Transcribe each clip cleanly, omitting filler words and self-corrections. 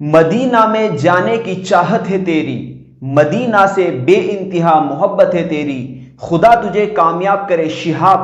Medina में जाने की चाहत है तेरी, मदीना से बेइंतहा मोहब्बत है तेरी। खुदा तुझे कामयाब करे शिहाब,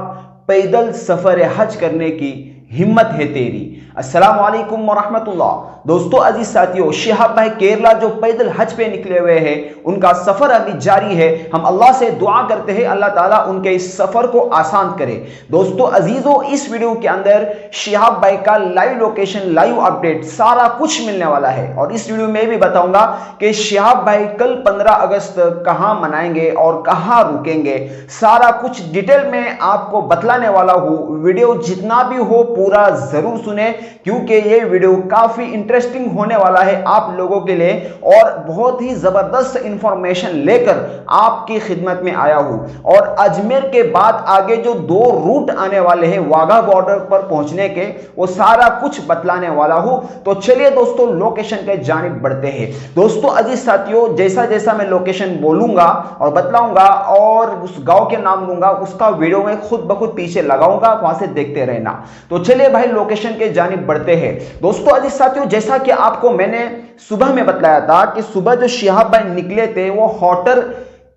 पैदल सफर हज करने की हिम्मत है तेरी। अस्सलाम वालेकुम वरहमतुल्लाह। दोस्तों अजीज साथियों, शिहाब भाई केरला जो पैदल हज पे निकले हुए हैं, उनका सफर अभी जारी है। हम अल्लाह से दुआ करते हैं अल्लाह ताला उनके इस सफर को आसान करे। दोस्तों अजीजों, इस वीडियो के अंदर शिहाब भाई का लाइव लोकेशन, लाइव अपडेट सारा कुछ मिलने वाला है। और इस वीडियो में भी बताऊंगा कि शिहाब भाई कल 15 अगस्त कहां मनाएंगे और कहां रुकेंगे। सारा कुछ डिटेल में आपको बतलाने वाला हूं। वीडियो जितना भी हो पूरा जरूर सुने, क्योंकि ये वीडियो काफी इंटरेस्टिंग होने वाला है आप लोगों के लिए और बहुत ही जबरदस्त इंफॉर्मेशन लेकर आपकी खिदमत में आया हूं। और अजमेर के बाद आगे जो 2 रूट आने वाले हैं वाघा बॉर्डर पर पहुंचने के, वो सारा कुछ बतलाने वाला हूं। तो चलिए दोस्तों लोकेशन के जानिब बढ़ते हैं। दोस्तों अजीज साथियों, जैसा जैसा मैं लोकेशन बोलूंगा और बतलाऊंगा और उस गांव के नाम लूंगा, उसका वीडियो में खुद ब खुद पीछे लगाऊंगा, वहां से देखते रहना। तो चलिए भाई लोकेशन के जानिब बढ़ते हैं। दोस्तों अजीज साथियों, जैसा कि आपको मैंने सुबह में बतलाया था कि सुबह जो शिहाब भाई निकले थे वो होटल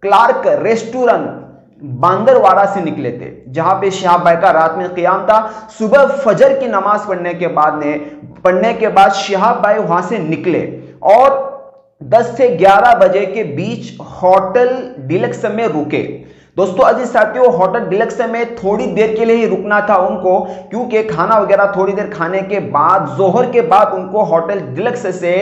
क्लार्क रेस्टोरेंट बांदरवाड़ा से निकले थे, जहां पे शिहाब भाई का रात में क़ियाम था। सुबह फजर की नमाज पढ़ने के बाद शिहाब भाई वहां से निकले और 10 से 11 बजे के बीच होटल डिलक्स में रुके। दोस्तों अजीज साथियों, होटल डिलक्स में थोड़ी देर के लिए ही रुकना था उनको, क्योंकि खाना वगैरह थोड़ी देर खाने के बाद जोहर के बाद उनको होटल डिलक्स से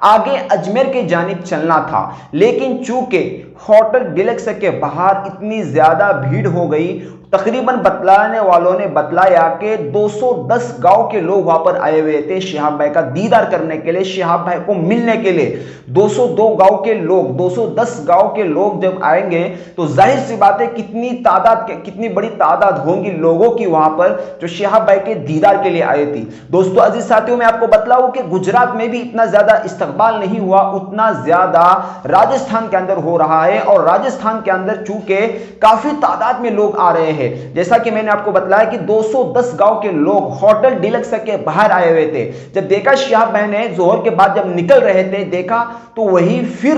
आगे अजमेर की जानिब चलना था। लेकिन चूंकि होटल डिलक्स के बाहर इतनी ज्यादा भीड़ हो गई, तकरीबन बतलाने वालों ने बतलाया कि 210 गांव के लोग वहां पर आए हुए थे शिहाब भाई का दीदार करने के लिए, शिहाब भाई को मिलने के लिए। 202 गांव के लोग, 210 गांव के लोग जब आएंगे तो जाहिर सी बात है कितनी बड़ी तादाद होंगी लोगों की वहां पर जो शिहाब भाई के दीदार के लिए आए थी। दोस्तों अजीज साथियों, मैं आपको बतलाऊं कि गुजरात में भी इतना ज्यादा इस्तकबाल नहीं हुआ, उतना ज्यादा राजस्थान के अंदर हो रहा है। और राजस्थान के अंदर चूंकि काफी तादाद में लोग आ रहे हैं, जैसा कि मैंने आपको बताया कि 210 गांव के लोग होटल डिलक्स के बाहर आए हुए थे। जब देखा शिहाब भाई ने जोहर के बाद जब निकल रहे थे, देखा तो वही फिर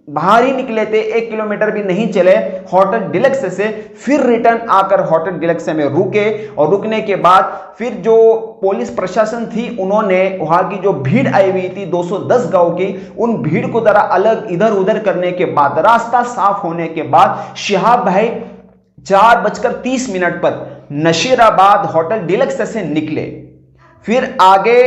बाहर ही निकले थे, 1 किलोमीटर भी नहीं चले होटल डिलक्स से, फिर रिटर्न आकर होटल डिलक्स में रुके। और रुकने के बाद फिर जो पुलिस प्रशासन थी, उन्होंने वहां की जो भीड़ आई हुई थी 210 गांव की, उन भीड़ को जरा अलग इधर उधर करने के बाद, रास्ता साफ होने के बाद शिहाब भाई 4:30 पर नशीराबाद होटल डिलक्स से निकले। फिर आगे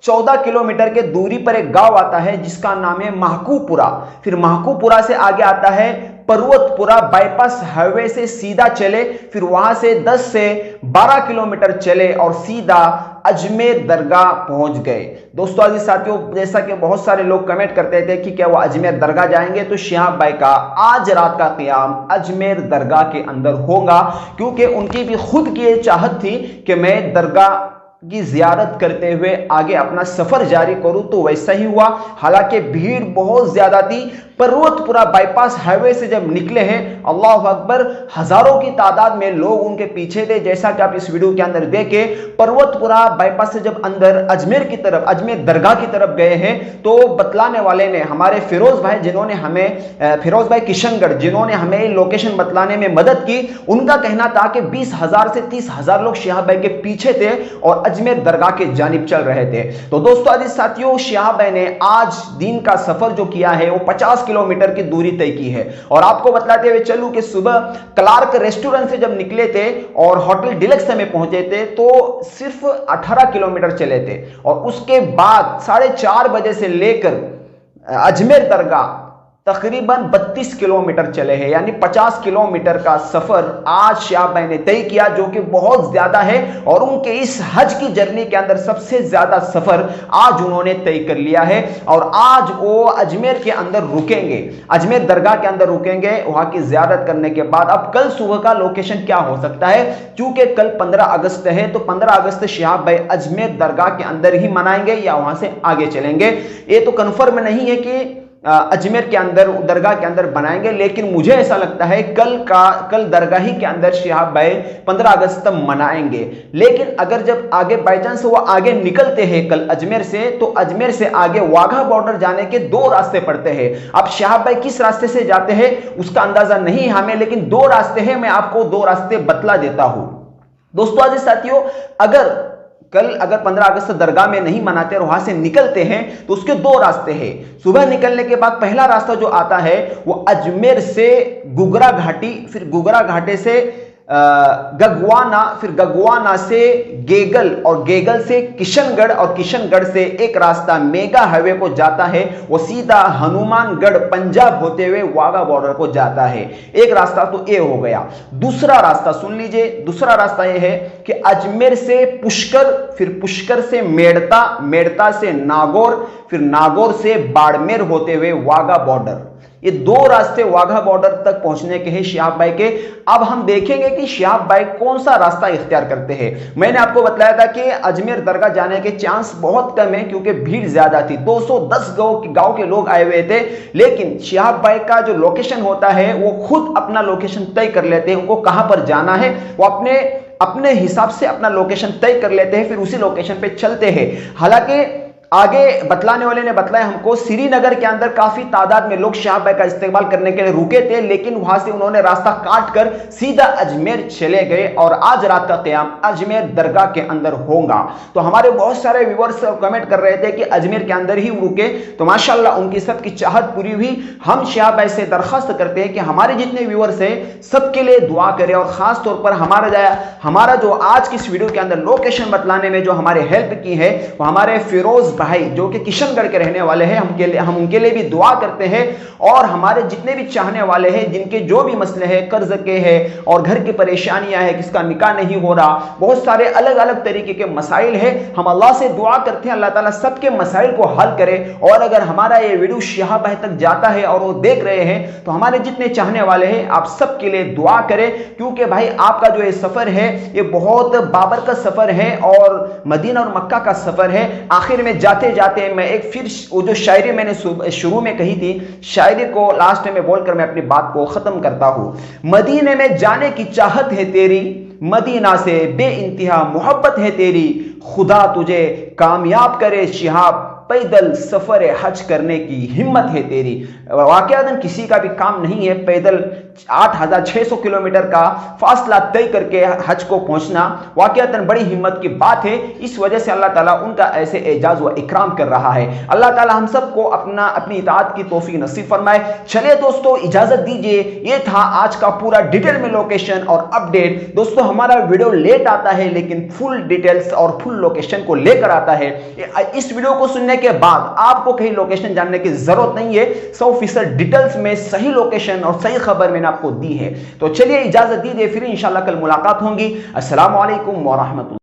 14 किलोमीटर के दूरी पर एक गांव आता है जिसका नाम है महकूपुरा। फिर महकूपुरा से आगे आता है पर्वतपुरा। बाईपास हाईवे से सीधा चले, फिर वहां से 10 से 12 किलोमीटर चले और सीधा अजमेर दरगाह पहुंच गए। दोस्तों अजीज साथियों, जैसा कि बहुत सारे लोग कमेंट करते थे कि क्या वो अजमेर दरगाह जाएंगे, तो शिहाब भाई का आज रात का क़ियाम अजमेर दरगाह के अंदर होगा, क्योंकि उनकी भी खुद की चाहत थी कि मैं दरगाह की जियारत करते हुए आगे अपना सफर जारी करूं। तो वैसा ही हुआ। हालांकि भीड़ बहुत ज्यादा थी। पर्वतपुरा बाईपास हाईवे से जब निकले हैं, अल्लाह अकबर, हजारों की तादाद में लोग उनके पीछे थे, जैसा कि आप इस वीडियो के अंदर देखे। पर्वतपुरा बाईपास से जब अंदर अजमेर की तरफ, अजमेर दरगाह की तरफ गए हैं, तो बतलाने वाले ने, हमारे फिरोज भाई जिन्होंने हमें, फिरोज भाई किशनगढ़ जिन्होंने हमें लोकेशन बतलाने में मदद की, उनका कहना था कि 20,000 से 30,000 लोग शिहाब भाई के पीछे थे और अजमेर दरगाह के जानिब चल रहे थे। तो दोस्तों अजीज साथियों, शिहाब भाई ने आज दिन का सफर जो किया है वो 50 किलोमीटर की दूरी तय की है। और आपको बतलाते हुए चलूं कि सुबह क्लार्क रेस्टोरेंट से जब निकले थे और होटल डिलक्स में पहुंचे थे, तो सिर्फ 18 किलोमीटर चले थे। और उसके बाद 4:30 बजे से लेकर अजमेर दरगाह तकरीबन 32 किलोमीटर चले हैं, यानी 50 किलोमीटर का सफर आज शिहाब भाई ने तय किया, जो कि बहुत ज्यादा है। और उनके इस हज की जर्नी के अंदर सबसे ज्यादा सफर आज उन्होंने तय कर लिया है। और आज वो अजमेर के अंदर रुकेंगे, अजमेर दरगाह के अंदर रुकेंगे वहां की जियारत करने के बाद। अब कल सुबह का लोकेशन क्या हो सकता है, क्योंकि कल 15 अगस्त है, तो 15 अगस्त शिहाब भाई अजमेर दरगाह के अंदर ही मनाएंगे या वहां से आगे चलेंगे, ये तो कंफर्म नहीं है कि अजमेर के अंदर दरगाह के अंदर बनाएंगे, लेकिन मुझे ऐसा लगता है कल दरगाह ही के अंदर शिहाब भाई 15 अगस्त तक मनाएंगे। लेकिन अगर जब आगे बाई चांस वो आगे निकलते हैं कल अजमेर से, तो अजमेर से आगे वाघा बॉर्डर जाने के 2 रास्ते पड़ते हैं। अब शिहाब भाई किस रास्ते से जाते हैं उसका अंदाजा नहीं हमें, लेकिन 2 रास्ते हैं, मैं आपको 2 रास्ते बतला देता हूं। दोस्तों आज साथियों, अगर 15 अगस्त दरगाह में नहीं मनाते और वहां से निकलते हैं तो उसके 2 रास्ते हैं। सुबह निकलने के बाद पहला रास्ता जो आता है वो अजमेर से गुगरा घाटी, फिर गुगरा घाटी से गगवाना, फिर गगवाना से गेगल और गेगल से किशनगढ़ और किशनगढ़ से एक रास्ता मेगा हाईवे को जाता है, वो सीधा हनुमानगढ़ पंजाब होते हुए वाघा बॉर्डर को जाता है। एक रास्ता तो ये हो गया। दूसरा रास्ता सुन लीजिए, दूसरा रास्ता ये है कि अजमेर से पुष्कर, फिर पुष्कर से मेड़ता, मेड़ता से नागौर, फिर नागौर से बाड़मेर होते हुए वाघा बॉर्डर। ये 2 रास्ते वाघा बॉर्डर तक पहुंचने के हैं शिहाब भाई के। अब हम देखेंगे कि शिहाब भाई कौन सा रास्ता इख्तियार करते हैं। मैंने आपको बताया था कि अजमेर दरगाह जाने के चांस बहुत कम है क्योंकि भीड़ ज्यादा थी, 210 गांव के लोग आए हुए थे। लेकिन शिहाब भाई का जो लोकेशन होता है वो खुद अपना लोकेशन तय कर लेते हैं, उनको कहां पर जाना है वो अपने हिसाब से अपना लोकेशन तय कर लेते हैं, फिर उसी लोकेशन पे चलते हैं। हालांकि आगे बतलाने वाले ने बताया हमको श्रीनगर के अंदर काफी तादाद में लोग शिहाब भाई का इस्तेमाल करने के लिए रुके थे, लेकिन वहां से उन्होंने रास्ता काट कर सीधा अजमेर चले गए और आज रात का क़याम अजमेर दरगाह के अंदर होगा। तो हमारे बहुत सारे व्यूअर्स कमेंट कर रहे थे कि अजमेर के अंदर ही रुके, तो माशाल्लाह उनकी सबकी चाहत पूरी हुई। हम शिहाब भाई से दरखास्त करते हैं कि हमारे जितने व्यूअर्स हैं सबके लिए दुआ करें, और खास तौर पर हमारा जो आज की इस वीडियो के अंदर लोकेशन बतलाने में जो हमारे हेल्प की है वो हमारे फिरोज भाई जो कि किशनगढ़ के रहने वाले हैं, हम उनके लिए भी दुआ करते हैं। और हमारे जितने भी चाहने वाले हैं जिनके जो भी मसले हैं, कर्ज के हैं और घर की परेशानियां हैं, किसका निकाह नहीं हो रहा, बहुत सारे अलग अलग तरीके के मसाइल हैं, हम अल्लाह से दुआ करते हैं अल्लाह ताला सबके मसाइल को हल करे। और अगर हमारा ये वीडियो शिहाब भाई तक जाता है और वो देख रहे हैं तो हमारे जितने चाहने वाले हैं आप सबके लिए दुआ करें, क्योंकि भाई आपका जो ये सफर है ये बहुत बाबरकत सफर है और मदीना और मक्का का सफर है। आखिर में जाते जाते मैं एक फिर वो जो शायरी मैंने शुरू में कही थी, शायरी को लास्ट में बोलकर मैं अपनी बात को खत्म करता हूं। मदीने में जाने की चाहत है तेरी, मदीना से बेइंतहा मोहब्बत है तेरी, खुदा तुझे कामयाब करे शिहाब, पैदल सफर हज करने की हिम्मत है तेरी। वाकयातन किसी का भी काम नहीं है पैदल 8600 किलोमीटर का फासला तय करके हज को पहुंचना, वाकयातन बड़ी हिम्मत की बात है। इस वजह से अल्लाह ताला उनका ऐसे एजाज व इकराम कर रहा है। अल्लाह ताला हम सबको अपनी इताअत की तौफीक नसीब फरमाए। चलिए दोस्तों इजाजत दीजिए, ये था आज का पूरा डिटेल में लोकेशन और अपडेट। दोस्तों हमारा वीडियो लेट आता है लेकिन फुल डिटेल्स और फुल लोकेशन को लेकर आता है। इस वीडियो को सुनने के बाद आपको कहीं लोकेशन जानने की जरूरत नहीं है, 100% डिटेल्स में सही लोकेशन और सही खबर मैंने आपको दी है। तो चलिए इजाजत दीजिए, फिर इंशाल्लाह कल मुलाकात होगी। अस्सलाम वालेकुम व रहमतुल्लाह।